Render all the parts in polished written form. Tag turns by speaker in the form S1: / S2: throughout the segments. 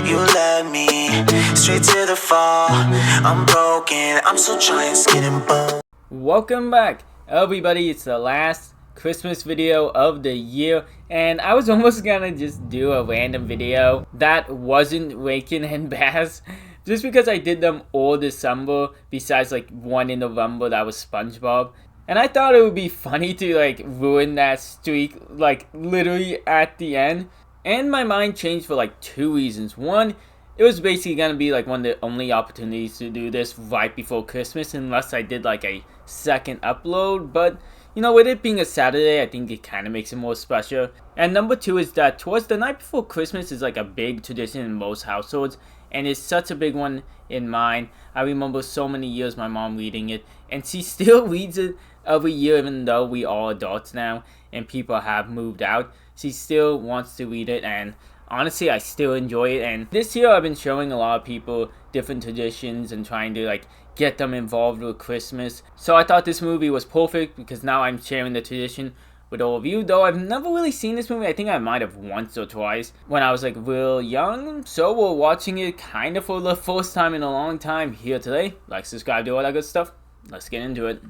S1: You led me straight to the fall. I'm broken, I'm still trying, skin and bone.
S2: Welcome back, everybody. It's the last Christmas video of the year, and I was almost gonna just do a random video that wasn't Waking and Bass, just because I did them all December, besides like one in November that was SpongeBob. And I thought it would be funny to like ruin that streak like literally at the end. And my mind changed for like two reasons. One, it was basically gonna be like one of the only opportunities to do this right before Christmas unless I did like a second upload. But you know, with it being a Saturday, I think it kind of makes it more special. And number two is that Twas the night before Christmas is like a big tradition in most households. And it's such a big one in mine. I remember so many years my mom reading it. And she still reads it every year even though we all adults now and people have moved out. She still wants to read it, and honestly I still enjoy it. And this year I've been showing a lot of people different traditions and trying to like get them involved with Christmas. So I thought this movie was perfect because now I'm sharing the tradition with all of you. Though I've never really seen this movie. I think I might have once or twice when I was like real young. So we're watching it kind of for the first time in a long time here today. Like, subscribe, do all that good stuff. Let's get into it.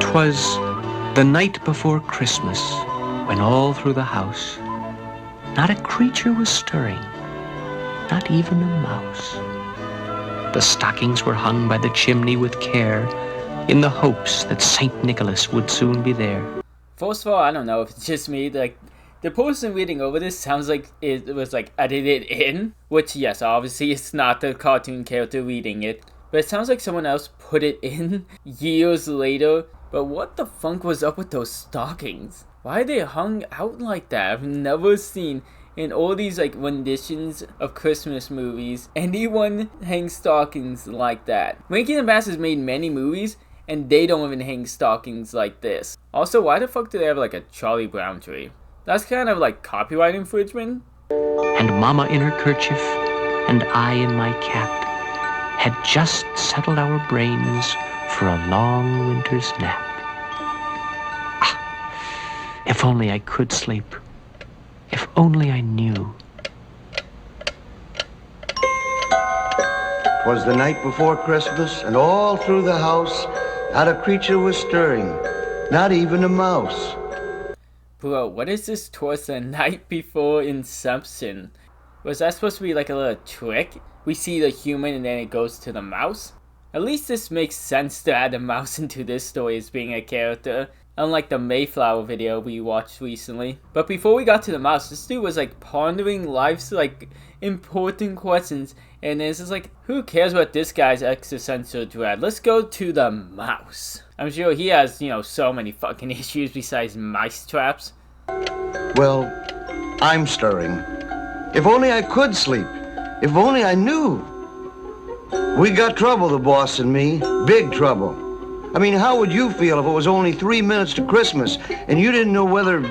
S3: 'Twas the night before Christmas, when all through the house not a creature was stirring, not even a mouse. The stockings were hung by the chimney with care, in the hopes that Saint Nicholas would soon be there.
S2: First of all, I don't know if it's just me, like, the person reading over this sounds like it was like edited in, which yes, obviously it's not the cartoon character reading it, but it sounds like someone else put it in years later. But what the funk was up with those stockings? Why are they hung out like that? I've never seen in all these like renditions of Christmas movies anyone hang stockings like that. Waking and Bass has made many movies and they don't even hang stockings like this. Also, why the fuck do they have like a Charlie Brown tree? That's kind of like copyright infringement.
S3: And Mama in her kerchief and I in my cap had just settled our brains for a long winter's nap. If only I could sleep. If only I knew.
S4: 'Twas the night before Christmas, and all through the house not a creature was stirring, not even a mouse.
S2: Bro, what is this towards the night before Inception? Was that supposed to be like a little trick? We see the human and then it goes to the mouse? At least this makes sense to add a mouse into this story as being a character, unlike the Mayflower video we watched recently. But before we got to the mouse, this dude was like pondering life's like important questions, and it's just like, who cares about this guy's existential dread? Let's go to the mouse. I'm sure he has, you know, so many fucking issues besides mice traps.
S4: Well, I'm stirring. If only I could sleep. If only I knew. We got trouble, the boss and me. Big trouble. I mean, how would you feel if it was only 3 minutes to Christmas and you didn't know whether,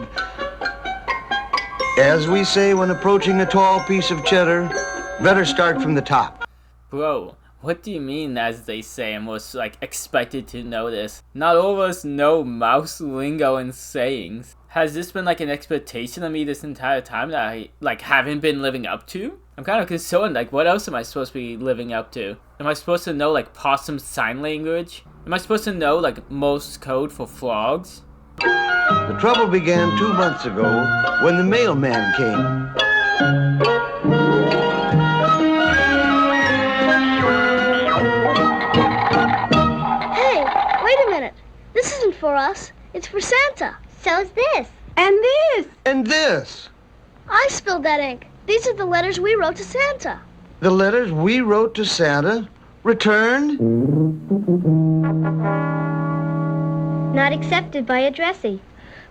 S4: as we say when approaching a tall piece of cheddar, better start from the top?
S2: Bro, what do you mean as they say and was like expected to know this? Not all of us know mouse lingo and sayings. Has this been like an expectation of me this entire time that I like haven't been living up to? I'm kind of concerned, like what else am I supposed to be living up to? Am I supposed to know like possum sign language? Am I supposed to know like Morse code for frogs?
S4: The trouble began 2 months ago when the mailman came.
S5: Hey, wait a minute. This isn't for us. It's for Santa.
S6: So's this.
S5: And this.
S4: And this.
S5: I spilled that ink. These are the letters we wrote to Santa.
S4: The letters we wrote to Santa returned.
S6: Not accepted by addressee.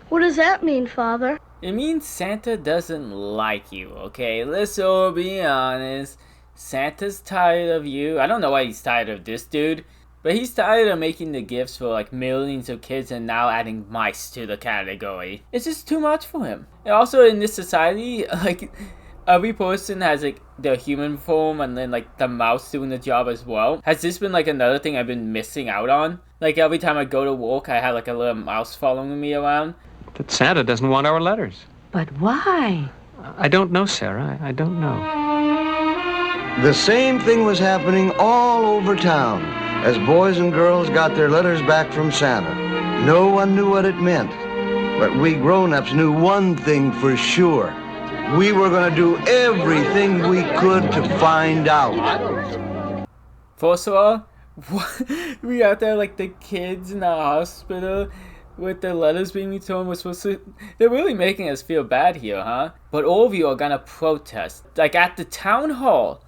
S5: What does that mean, Father?
S2: It means Santa doesn't like you, okay? Let's all be honest. Santa's tired of you. I don't know why he's tired of this dude, but he's tired of making the gifts for like millions of kids and now adding mice to the category. It's just too much for him. And also in this society, like every person has like their human form and then like the mouse doing the job as well. Has this been like another thing I've been missing out on? Like every time I go to work, I have like a little mouse following me around.
S3: That Santa doesn't want our letters.
S7: But why?
S3: I don't know, Sarah. I don't know.
S4: The same thing was happening all over town as boys and girls got their letters back from Santa. No one knew what it meant, but we grown-ups knew one thing for sure. We were going to do everything we could to find out.
S2: First of all, we out there like the kids in the hospital with their letters being returned. We're supposed to. They're really making us feel bad here, huh? But all of you are gonna protest, like at the town hall,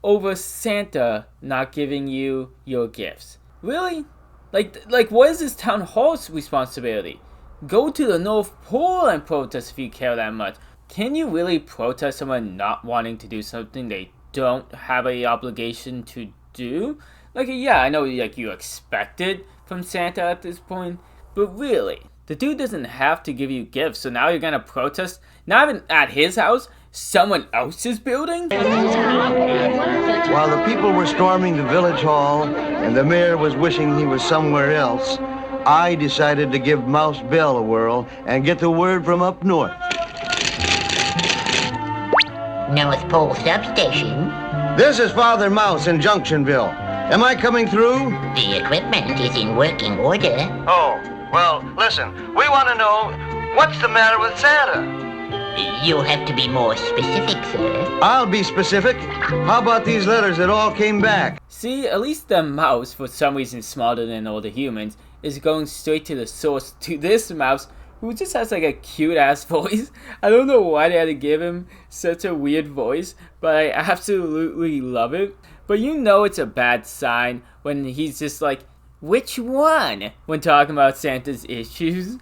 S2: over Santa not giving you your gifts. Really? Like what is this town hall's responsibility? Go to the North Pole and protest if you care that much. Can you really protest someone not wanting to do something they don't have a obligation to do? Like, yeah, I know like you expect it from Santa at this point, but really, the dude doesn't have to give you gifts, so now you're gonna protest, not even at his house, someone else's building?
S4: While the people were storming the village hall and the mayor was wishing he was somewhere else, I decided to give Mouse Bell a whirl and get the word from up north.
S7: North Pole Substation.
S4: This is Father Mouse in Junctionville. Am I coming through?
S7: The equipment is in working order.
S4: Oh, well, listen, we want to know what's the matter with Santa?
S7: You'll have to be more specific, sir.
S4: I'll be specific. How about these letters that all came back?
S2: See, at least the mouse, for some reason smarter than all the humans, is going straight to the source, to this mouse, who just has like a cute ass voice. I don't know why they had to give him such a weird voice, but I absolutely love it. But you know it's a bad sign when he's just like, which one? When talking about Santa's issues.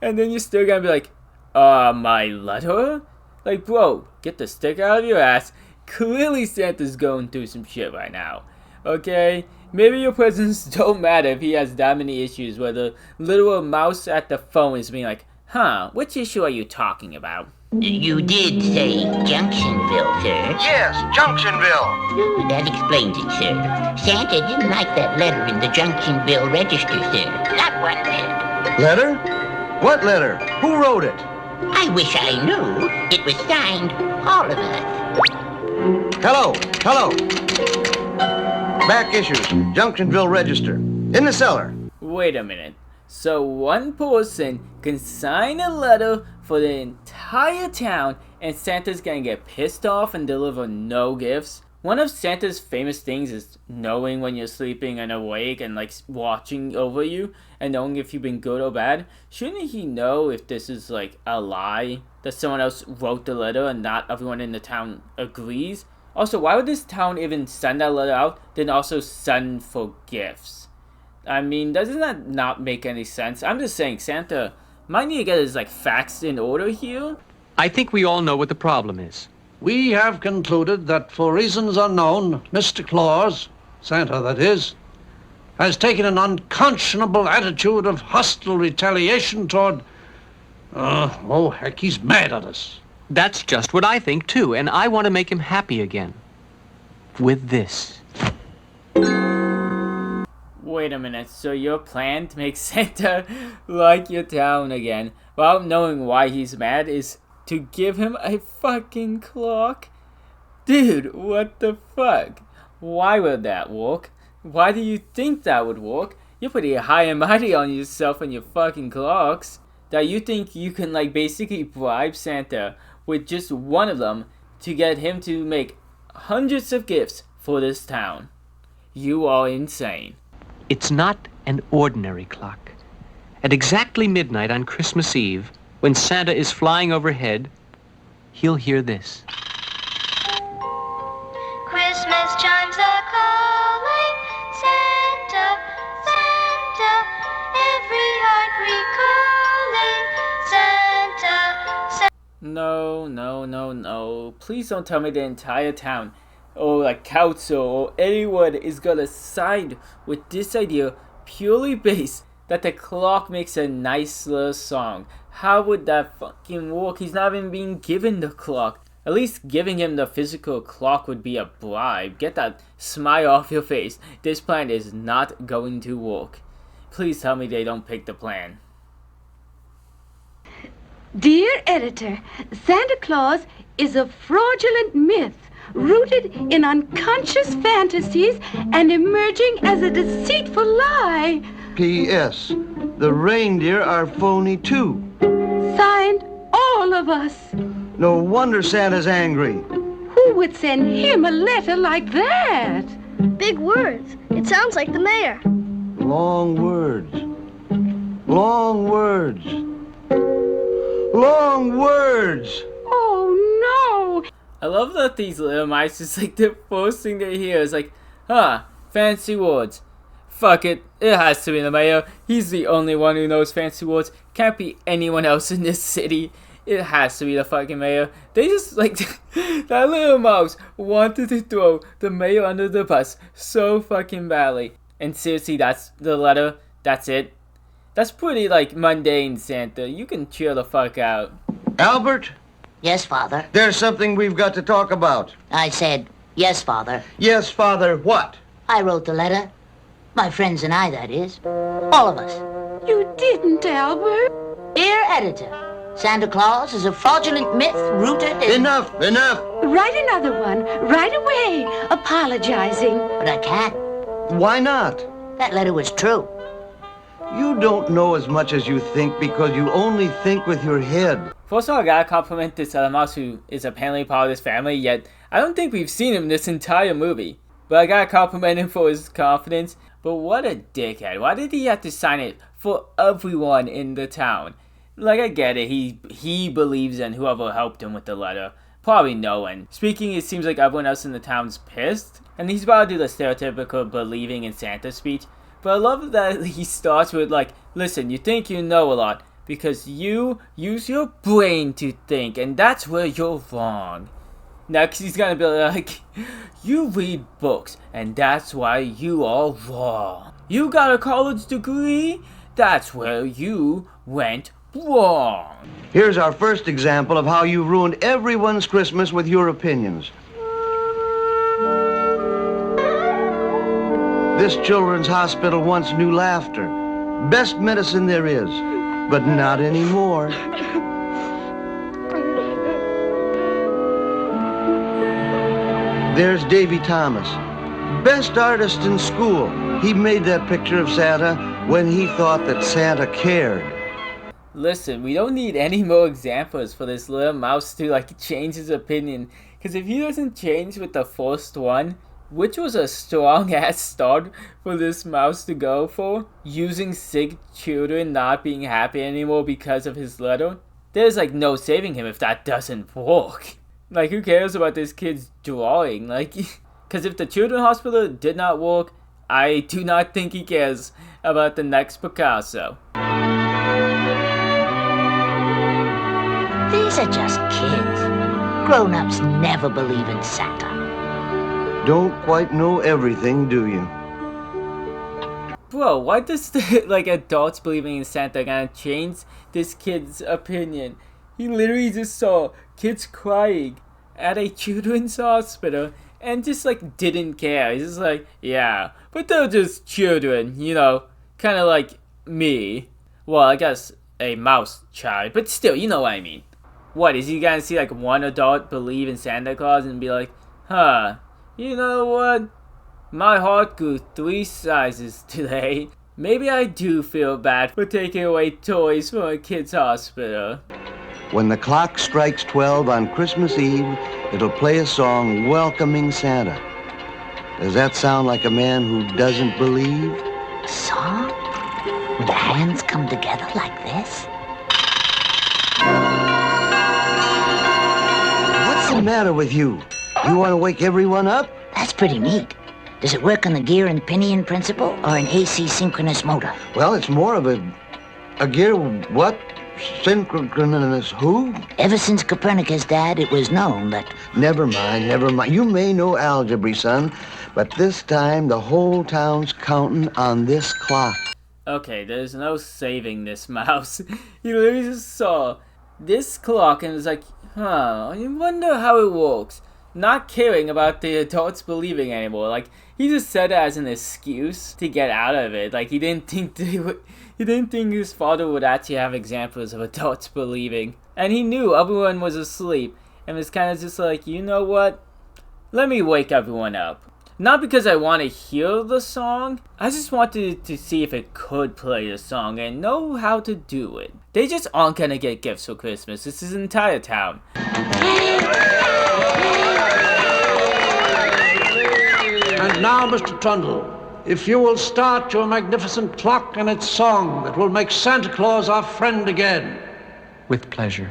S2: And then you're still gonna be like, my letter? Like, bro, get the stick out of your ass. Clearly Santa's going through some shit right now. Okay? Maybe your presents don't matter if he has that many issues where the little mouse at the phone is being like, huh, which issue are you talking about?
S7: You did say Junctionville, sir.
S4: Yes, Junctionville.
S7: Oh, that explains it, sir. Santa didn't like that letter in the Junctionville register, sir. That one bit.
S4: Letter? What letter? Who wrote it?
S7: I wish I knew. It was signed, all of us.
S4: Hello. Back issues, Junctionville Register. In the cellar.
S2: Wait a minute. So one person can sign a letter for the entire town and Santa's gonna get pissed off and deliver no gifts? One of Santa's famous things is knowing when you're sleeping and awake and like watching over you and knowing if you've been good or bad. Shouldn't he know if this is like a lie, that someone else wrote the letter and not everyone in the town agrees? Also, why would this town even send that letter out, then also send for gifts? I mean, doesn't that not make any sense? I'm just saying, Santa might need to get his like facts in order here.
S3: I think we all know what the problem is.
S8: We have concluded that for reasons unknown, Mr. Claus, Santa that is, has taken an unconscionable attitude of hostile retaliation toward... he's mad at us.
S3: That's just what I think, too, and I want to make him happy again. With this.
S2: Wait a minute, so your plan to make Santa like your town again, without knowing why he's mad, is to give him a fucking clock? Dude, what the fuck? Why would that work? Why do you think that would work? You're pretty high and mighty on yourself and your fucking clocks. That you think you can like basically bribe Santa with just one of them to get him to make hundreds of gifts for this town. You are insane.
S3: It's not an ordinary clock. At exactly midnight on Christmas Eve, when Santa is flying overhead, he'll hear this.
S5: Christmas chimes are calling, Santa, Santa, every heart recalling, Santa, Santa.
S2: No. Please don't tell me the entire town or like council or anyone is gonna side with this idea purely based that the clock makes a nice little song. How would that fucking work? He's not even being given the clock. At least giving him the physical clock would be a bribe. Get that smile off your face. This plan is not going to work. Please tell me they don't pick the plan.
S9: Dear editor, Santa Claus is a fraudulent myth rooted in unconscious fantasies and emerging as a deceitful lie.
S4: P.S. The reindeer are phony too.
S9: Signed, all of us.
S4: No wonder Santa's angry.
S9: Who would send him a letter like that?
S5: Big words. It sounds like the mayor.
S4: Long words. Long words. Long words.
S9: Oh, no.
S2: I love that these little mice just like the first thing they hear is like, fancy words. Fuck it, it has to be the mayor. He's the only one who knows fancy words. Can't be anyone else in this city. It has to be the fucking mayor. They just like that little mouse wanted to throw the mayor under the bus so fucking badly. And seriously, that's the letter. That's it. That's pretty like mundane, Santa. You can chill the fuck out.
S4: Albert,
S7: Yes, Father.
S4: there's something we've got to talk about.
S7: I said, yes, Father.
S4: Yes, Father, what?
S7: I wrote the letter. My friends and I, that is. All of us.
S9: You didn't, Albert.
S7: Dear editor, Santa Claus is a fraudulent myth rooted in...
S4: Enough, enough.
S9: Write another one, right away, apologizing.
S7: But I can't.
S4: Why not?
S7: That letter was true.
S4: You don't know as much as you think because you only think with your head.
S2: First of all, I gotta compliment this other mouse who is apparently part of this family, yet I don't think we've seen him this entire movie. But I gotta compliment him for his confidence. But what a dickhead. Why did he have to sign it for everyone in the town? Like, I get it. He believes in whoever helped him with the letter. Probably no one. Speaking, it seems like everyone else in the town's pissed. And he's about to do the stereotypical believing in Santa speech. But I love that he starts with like, listen, you think you know a lot because you use your brain to think, and that's where you're wrong. Next, he's gonna be like, you read books, and that's why you are wrong. You got a college degree? That's where you went wrong.
S4: Here's our first example of how you ruined everyone's Christmas with your opinions. This children's hospital once knew laughter. Best medicine there is, but not anymore. There's Davy Thomas, best artist in school. He made that picture of Santa when he thought that Santa cared.
S2: Listen, we don't need any more examples for this little mouse to like change his opinion. Because if he doesn't change with the first one, which was a strong ass start for this mouse to go for, using sick children not being happy anymore because of his letter, there's like no saving him if that doesn't work. Like, who cares about this kid's drawing? Like, because if the children's hospital did not work, I do not think he cares about the next Picasso.
S7: These are just kids. Grown-ups never believe in Santa.
S4: Don't quite know everything, do you?
S2: Bro, why does the, like, adults believing in Santa gonna change this kid's opinion? He literally just saw kids crying at a children's hospital and just like didn't care. He's just like, yeah, but they're just children, you know, kind of like me. Well, I guess a mouse child, but still, you know what I mean. What, is he gonna see like one adult believe in Santa Claus and be like, huh, you know what? My heart grew 3 sizes today. Maybe I do feel bad for taking away toys from a kid's hospital.
S4: When the clock strikes 12 on Christmas Eve, it'll play a song welcoming Santa. Does that sound like a man who doesn't believe?
S7: Song? When the hands come together like this?
S4: What's the matter with you? You want to wake everyone up?
S7: That's pretty neat. Does it work on the gear and pinion principle or an AC synchronous motor?
S4: Well, it's more of a gear, what? Synchronous who?
S7: Ever since Copernicus died, it was known that...
S4: Never mind, never mind. You may know algebra, son, but this time the whole town's counting on this clock.
S2: Okay, there's no saving this mouse. He literally just saw this clock and was like, huh, I wonder how it works. Not caring about the adults believing anymore. Like, he just said it as an excuse to get out of it. Like, he didn't think his father would actually have examples of adults believing. And he knew everyone was asleep and was kind of just like, you know what? Let me wake everyone up. Not because I want to hear the song, I just wanted to see if it could play the song and know how to do it. They just aren't gonna get gifts for Christmas. This is an entire town.
S8: And now, Mr. Trundle, if you will start your magnificent clock and its song that will make Santa Claus our friend again.
S3: With pleasure.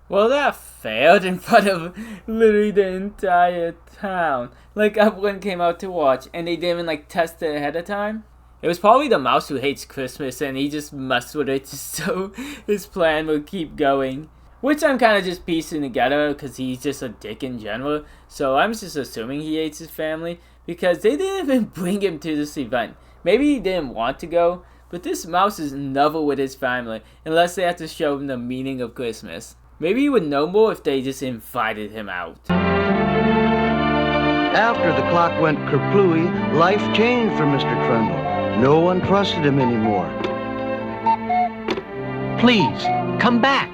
S2: Well, that failed in front of literally the entire town. Like, everyone came out to watch, and they didn't even, like, test it ahead of time. It was probably the mouse who hates Christmas, and he just messed with it just so his plan would keep going. Which I'm kind of just piecing together, because he's just a dick in general. So I'm just assuming he hates his family, because they didn't even bring him to this event. Maybe he didn't want to go, but this mouse is never with his family, unless they have to show him the meaning of Christmas. Maybe he would know more if they just invited him out.
S4: After the clock went kerplooey, life changed for Mr. Trundle. No one trusted him anymore.
S3: Please, come back.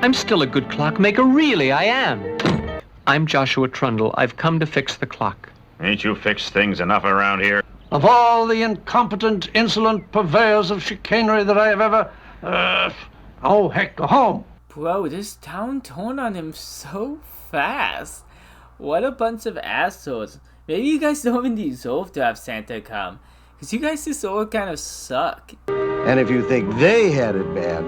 S3: I'm still a good clockmaker, really, I am. I'm Joshua Trundle. I've come to fix the clock.
S10: Ain't you fixed things enough around here?
S8: Of all the incompetent, insolent purveyors of chicanery that I have ever... oh, heck, go home.
S2: Bro, this town turned on him so fast. What a bunch of assholes. Maybe you guys don't even deserve to have Santa come. Because you guys just all kind of suck.
S4: And if you think they had it bad,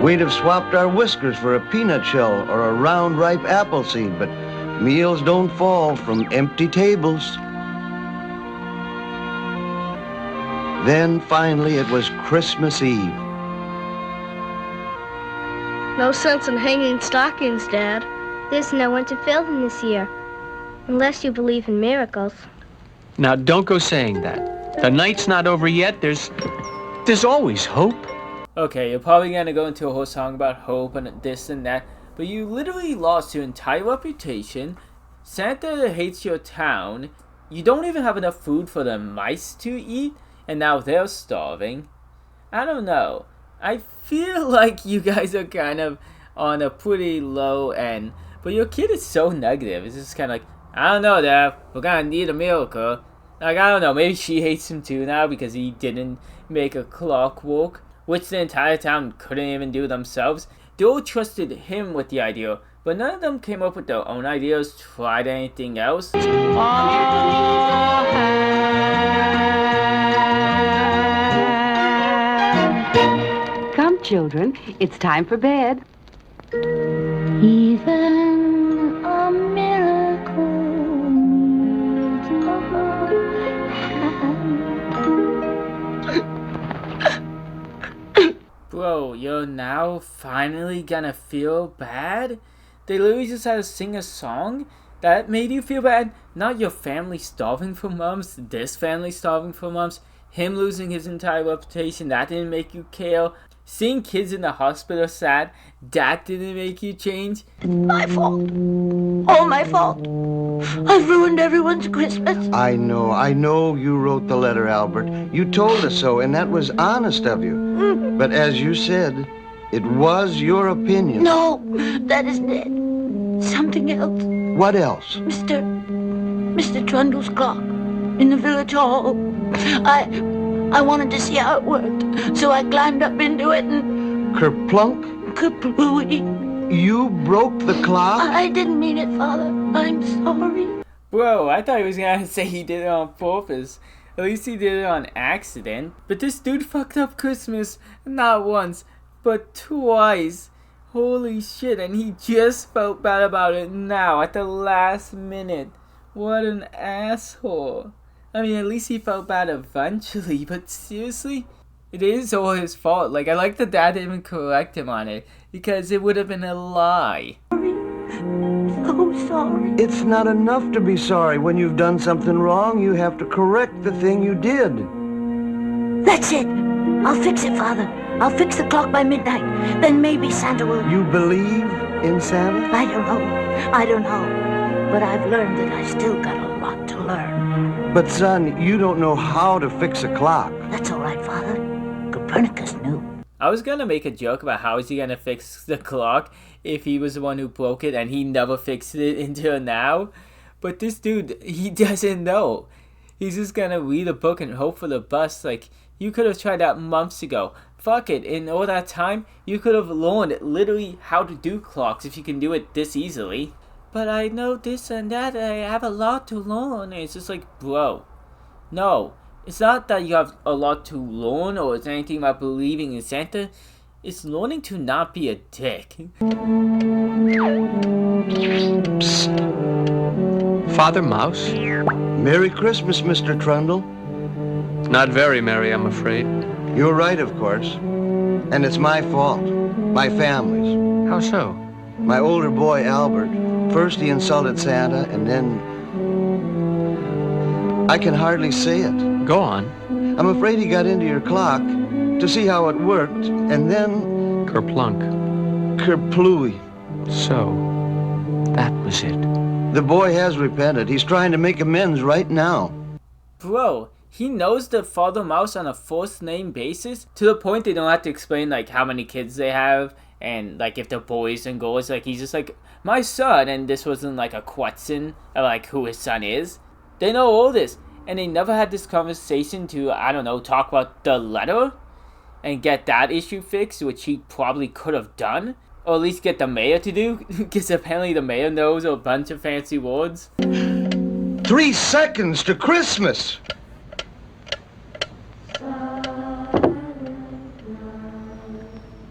S4: we'd have swapped our whiskers for a peanut shell or a round ripe apple seed, but meals don't fall from empty tables. Then finally it was Christmas Eve.
S5: No sense in hanging stockings, Dad.
S6: There's no one to fill them this year. Unless you believe in miracles.
S3: Now, don't go saying that. The night's not over yet. There's always hope.
S2: Okay, you're probably gonna go into a whole song about hope and this and that, but you literally lost your entire reputation. Santa hates your town. You don't even have enough food for the mice to eat, and now they're starving. I don't know. I feel like you guys are kind of on a pretty low end, but your kid is so negative. It's just kind of like, I don't know, Dad, we're gonna need a miracle. Like, I don't know, maybe she hates him too now because he didn't make a clock work, which the entire town couldn't even do themselves. They all trusted him with the idea, but none of them came up with their own ideas, tried anything else.
S9: Come, children, it's time for bed.
S6: Even a miracle needs a hand.
S2: Bro, you're now finally gonna feel bad? They literally just had to sing a song that made you feel bad? Not your family starving for months, this family starving for months, him losing his entire reputation, that didn't make you care. Seeing kids in the hospital sad, that didn't make you change.
S5: My fault. All my fault. I've ruined everyone's Christmas.
S4: I know you wrote the letter, Albert. You told us so, and that was honest of you. But as you said, it was your opinion.
S5: No, that isn't it. Something else.
S4: What else?
S5: Mr. Trundle's clock in the village hall. I wanted to see how it worked, so I climbed up into it and...
S4: Kerplunk?
S5: Kaplooey.
S4: You broke the clock?
S5: I didn't mean it, Father. I'm sorry.
S2: Bro, I thought he was gonna say he did it on purpose. At least he did it on accident. But this dude fucked up Christmas not once, but twice. Holy shit, and he just felt bad about it now at the last minute. What an asshole. I mean, at least he felt bad eventually, but seriously? It is all his fault. Like, I like that Dad didn't even correct him on it, because it would have been a lie.
S5: So so sorry.
S4: It's not enough to be sorry. When you've done something wrong, you have to correct the thing you did.
S5: That's it. I'll fix it, Father. I'll fix the clock by midnight. Then maybe Santa will...
S4: You believe in Santa?
S5: I don't know. But I've learned that I still got a lot to learn.
S4: But son, you don't know how to fix a clock.
S5: That's all right, Father. Copernicus knew.
S2: I was gonna make a joke about how is he gonna fix the clock if he was the one who broke it and he never fixed it until now. But this dude, he doesn't know. He's just gonna read a book and hope for the best. Like, you could have tried that months ago. Fuck it, in all that time, you could have learned literally how to do clocks if you can do it this easily. But I know this and that, I have a lot to learn. And it's just like, bro, no. It's not that you have a lot to learn or it's anything about believing in Santa. It's learning to not be a dick.
S3: Psst. Father Mouse?
S4: Merry Christmas, Mr. Trundle.
S3: Not very merry, I'm afraid.
S4: You're right, of course. And it's my fault. My family's.
S3: How so?
S4: My older boy, Albert. First he insulted Santa, and then... I can hardly say it.
S3: Go on.
S4: I'm afraid he got into your clock to see how it worked, and then...
S3: Kerplunk.
S4: Kerplooey.
S3: So, that was it.
S4: The boy has repented. He's trying to make amends right now.
S2: Bro, he knows the Father Mouse on a first name basis to the point they don't have to explain like how many kids they have and like if they're boys and girls. Like, he's just like, my son, and this wasn't like a question of like who his son is. They know all this. And they never had this conversation to, I don't know, talk about the letter and get that issue fixed, which he probably could have done. Or at least get the mayor to do, because apparently the mayor knows a bunch of fancy words.
S4: 3 seconds to Christmas!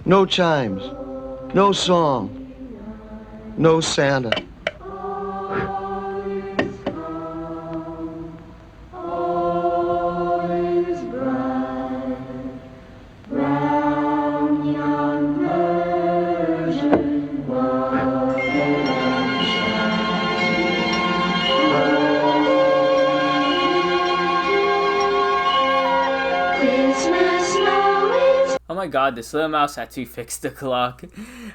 S4: No chimes, no song, no Santa.
S2: Oh my god, this little mouse actually fixed the clock.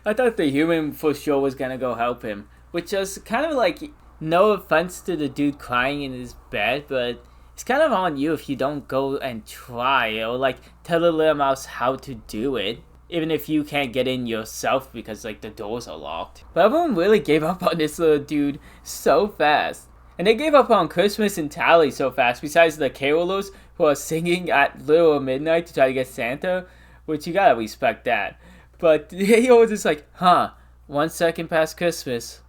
S2: I thought the human for sure was gonna go help him. Which is kind of like, no offense to the dude crying in his bed, but it's kind of on you if you don't go and try or like tell the little mouse how to do it. Even if you can't get in yourself because like the doors are locked. But everyone really gave up on this little dude so fast. And they gave up on Christmas entirely so fast, besides the carolers who are singing at little midnight to try to get Santa. Which you gotta respect that. But they were just like, 1 second past Christmas.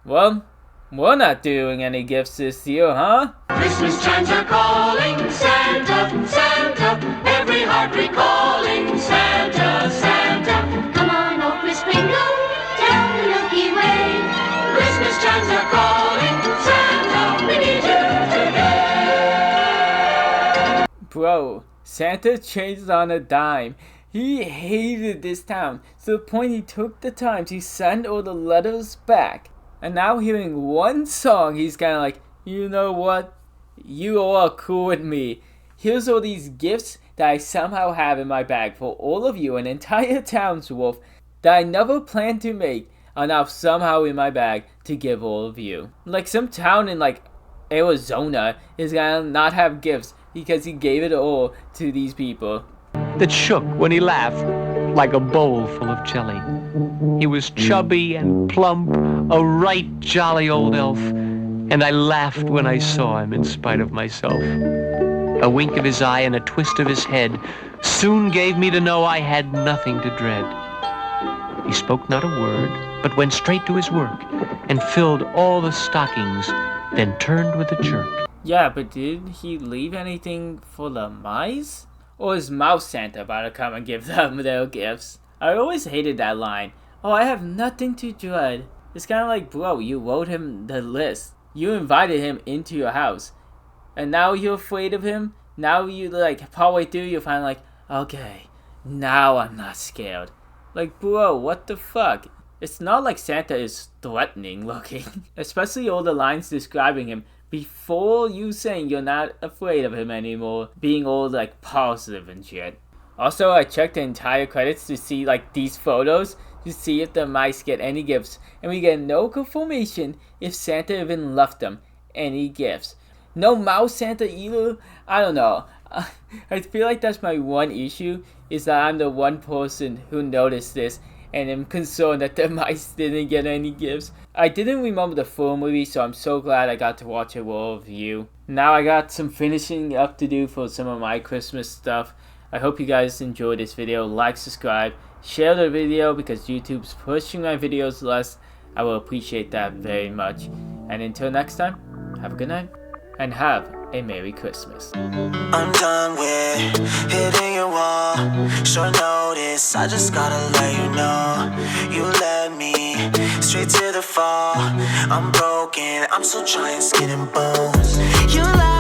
S2: Well, we're not doing any gifts this year, huh?
S1: Christmas chimes are calling Santa, Santa. Every heart recalling Santa, Santa.
S6: Come on, oh Kris Kringle, down the Milky Way.
S1: Christmas chimes are calling Santa. We need you today.
S2: Bro, Santa changed on a dime. He hated this town to the point he took the time to send all the letters back. And now hearing one song, he's kind of like, you know what? You all are cool with me. Here's all these gifts that I somehow have in my bag for all of you, an entire town's worth that I never planned to make are now somehow in my bag to give all of you. Like some town in like Arizona is gonna not have gifts because he gave it all to these people.
S3: That shook when he laughed like a bowl full of jelly. He was chubby and plump, a right jolly old elf, and I laughed when I saw him in spite of myself. A wink of his eye and a twist of his head soon gave me to know I had nothing to dread. He spoke not a word, but went straight to his work and filled all the stockings, then turned with a jerk.
S2: Yeah, but did he leave anything for the mice? Or is Mouse Santa about to come and give them their gifts? I always hated that line. Oh, I have nothing to dread. It's kind of like, bro, you wrote him the list. You invited him into your house. And now you're afraid of him? Now you like, partway through, you're finally like, okay, now I'm not scared. Like, bro, what the fuck? It's not like Santa is threatening looking, especially all the lines describing him before you saying you're not afraid of him anymore, being all like positive and shit. Also, I checked the entire credits to see like these photos to see if the mice get any gifts, and we get no confirmation if Santa even left them any gifts. No mouse Santa either? I don't know. I feel like that's my one issue, is that I'm the one person who noticed this and am concerned that the mice didn't get any gifts. I didn't remember the full movie, so I'm so glad I got to watch a full review. Now I got some finishing up to do for some of my Christmas stuff. I hope you guys enjoyed this video. Like, subscribe, share the video because YouTube's pushing my videos less. I will appreciate that very much. And until next time, have a good night and have a Merry Christmas.
S1: I'm done with hitting your wall. Short notice, I just gotta let you know. You led me straight to the fall. I'm broken, I'm still trying, skin and bones. You lied.